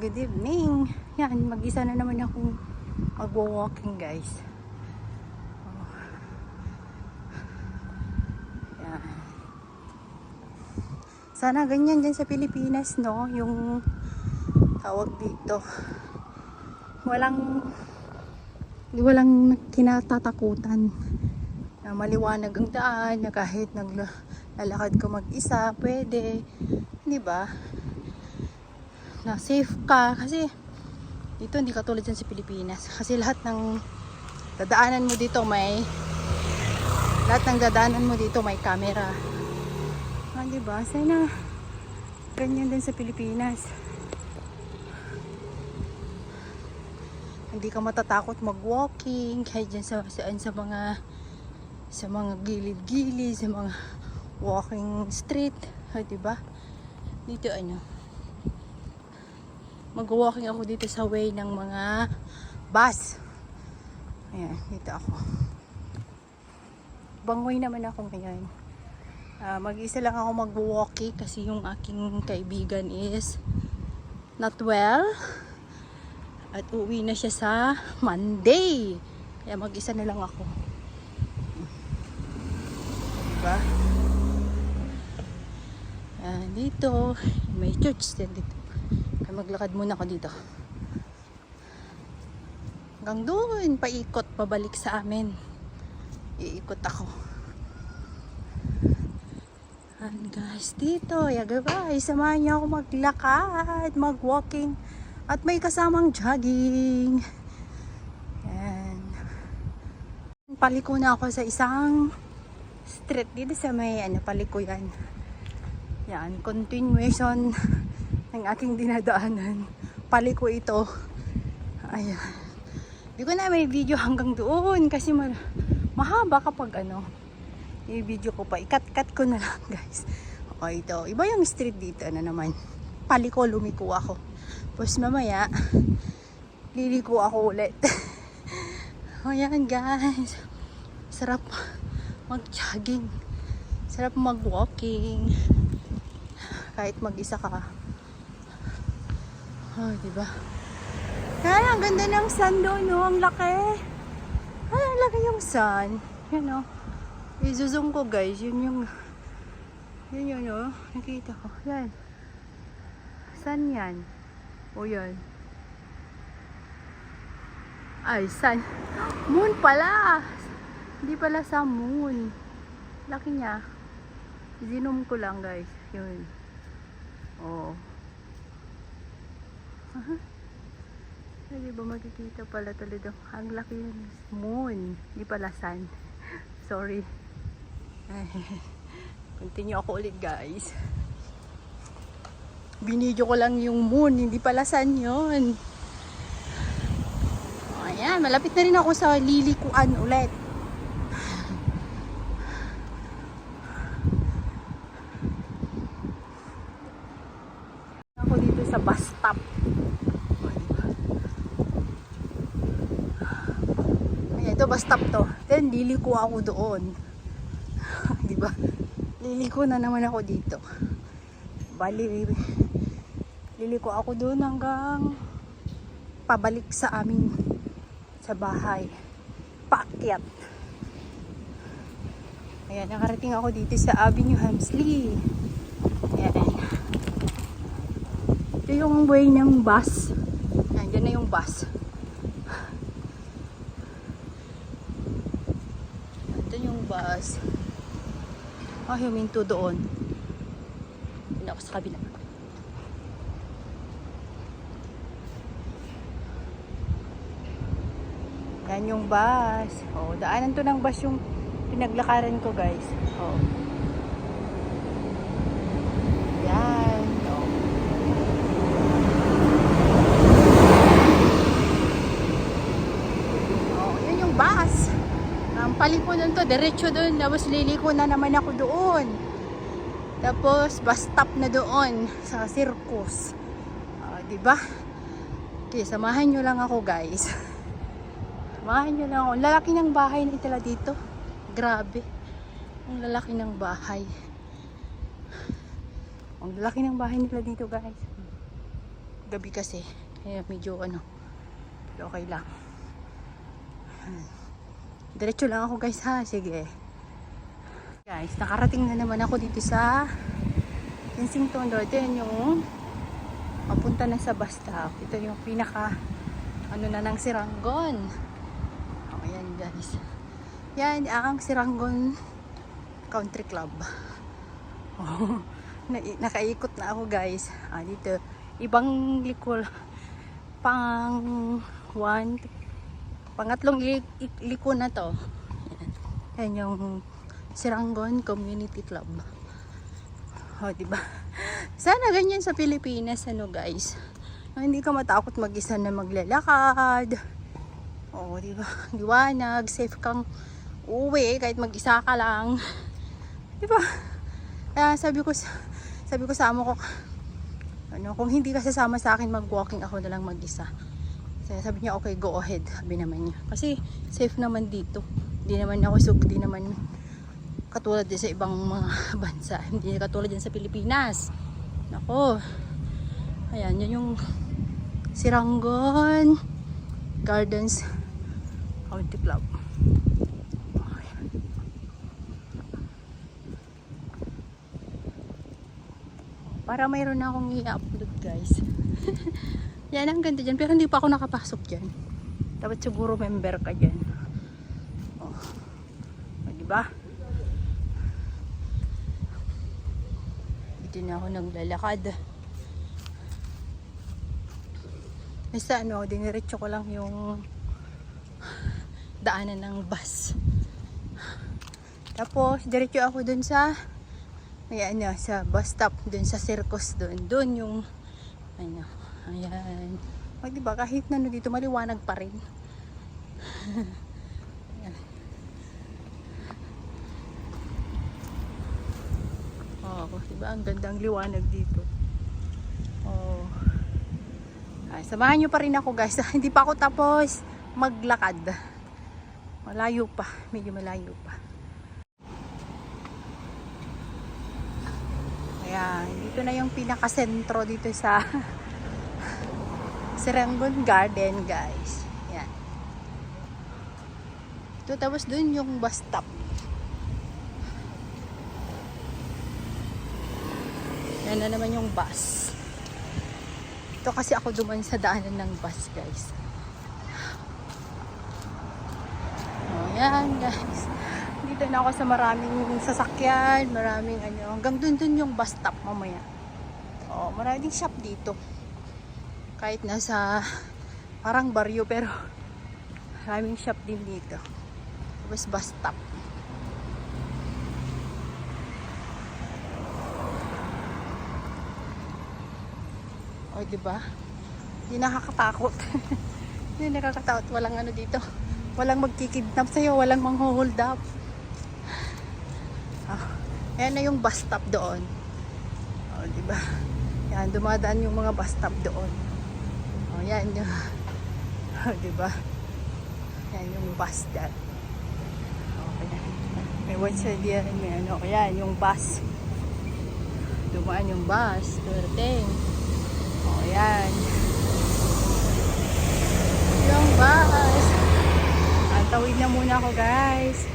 good evening. Yan, mag-isa na naman akong mag-walking guys. Yan. Sana ganyan din sa Pilipinas, no? Yung tawag dito. Walang kinatatakutan. Na maliwanag ang daan, na kahit naglalakad ka mag-isa, pwede. Di ba? Na safe ka kasi dito hindi katulad dyan sa Pilipinas kasi lahat ng dadaanan mo dito may camera. Di ba? Sana ganyan din sa Pilipinas. Hindi ka matatakot mag-walking kahit dyan sa mga gilid-gilid, sa mga walking street, di ba? Dito mag-walking ako dito sa way ng mga bus. Ayan, dito ako. Bangoy naman ako ngayon. Mag-isa lang ako mag-walking kasi yung aking kaibigan is not well. At uwi na siya sa Monday. Kaya mag-isa na lang ako. Diba? Dito, may church din dito. Maglakad muna ako dito hanggang doon, paikot pabalik sa amin, iikot ako. And guys, dito guys, samahan niyo ako maglakad, mag-walking at may kasamang jogging. Yan, paliko na ako sa isang street dito sa may paliko yan. Yan, continuation ng aking dinadaanan. Paliko ito. Ayan. Hindi ko na may video hanggang doon kasi mahaba kapag i-video ko pa. I-cut ko na lang guys. O ito. Iba yung street dito na naman. Paliko, lumiko ako. Tapos mamaya, liliko ako ulit. Ayan guys. Sarap mag-jogging. Sarap mag-walking. Kahit mag-isa ka. Oh, diba? Ay, ang ganda ng sun doon, no? Ang laki. Ay, ang laki yung sun. Yan, no? I-zoom ko, guys. Yun, no? Nakita ko. Yan. Sun yan. O, yan. Ay, sun. Moon pala. Hindi pala sa moon. Laki niya. Zoom ko lang, guys. Yun. Oh. Hindi ba makikita pala talaga ang laki ng moon, hindi pala sun. Sorry. Continue ako ulit guys. Binidyo ko lang yung moon, hindi pala sun yun. Ayan, malapit na rin ako sa lilikuan ulit. Ako dito sa bus stop. Ito bus stop to. Then liliko ako doon. Di ba? Liliko na naman ako dito. Bali, liliko ako doon hanggang pabalik sa amin sa bahay. Paakyat. Ayan, nakarating ako dito sa Avenue Hamsley. Ayan. Ito yung way ng bus. Ayan, na yung bus. Bus. Huminto doon. Hindi ako sa kabila. Yan yung bus. Oh, daanan to ng bus yung pinaglakaran ko guys. Oh. Yan. Oh. Oh, yan yung bus. Paliko nun to, diretso doon. Tapos liliko na naman ako doon. Tapos bus stop na doon sa circus. Diba? Okay, samahan nyo lang ako guys. Samahan nyo lang ako. Lalaki ng bahay na itala dito. Grabe. Ang lalaki ng bahay. Ang lalaki ng bahay nila dito guys. gabi kasi. Kaya medyo ano, okay lang. Diretso lang ako guys ha. Sige. Guys, nakarating na naman ako dito sa Kensington Road. Ito yun yung papunta na sa bus stop. Ito yung pinaka ano na ng Siranggon. O yan guys. Yan ang Siranggon Country Club. Oh, nakaikot na ako guys. Dito ibang liko pangatlong liko na to. Yan yung Siranggon Community Club. Diba? Sana ganyan sa Pilipinas, ano guys. Hindi ka matakot mag-isa na maglalakad. Diba? Liwanag, safe kang uuwi kahit mag-isa ka lang. Diba? Kaya sabi ko sa amo ko, kung hindi ka sasama sa akin, mag-walking ako na lang mag-isa. Sabi niya, okay, go ahead. Sabi naman niya. Kasi safe naman dito. Hindi naman katulad din sa ibang mga bansa. Hindi katulad din sa Pilipinas. Nako. Ayan, yun yung Siranggon Gardens Country Club. Para mayroon na akong i-upload guys. Yan, ang ganda dyan. Pero hindi pa ako nakapasok dyan. Dapat siguro member ka dyan. Diba? Dito na ako naglalakad. Basta diniretso ko lang yung daanan ng bus. Tapos, diretso ako dun sa sa bus stop, dun sa circus dun yung ayan. Diba, kahit na dito maliwanag pa rin. Diba, ang gandang liwanag dito. Samahan nyo pa rin ako guys. Hindi pa ako tapos maglakad. Malayo pa, medyo malayo pa. Ayan, dito na yung pinaka-sentro dito sa Siranggon Garden guys. Ayan. Ito, tapos dun yung bus stop. Yan na naman yung bus. Ito kasi ako duman sa daanan ng bus guys. Yan guys. Dito na ako sa maraming sasakyan, maraming hanggang dun yung bus stop mamaya. Maraming shop dito. Kahit nasa parang baryo pero maraming shop din dito. Tapos bus stop. Diba? Hindi nakakatakot. Hindi nakakatakot. Walang dito. Walang magkikidnap sa'yo. Walang manghold up. Ayan na yung bus stop doon. Diba? Yan, dumadaan yung mga bus stop doon. Yan yung diba? Yan yung bus dyan. May one side yan. May yan yung bus. Dumaan yung bus. Durating. Yan. Yung bus. Tawid na muna ako guys.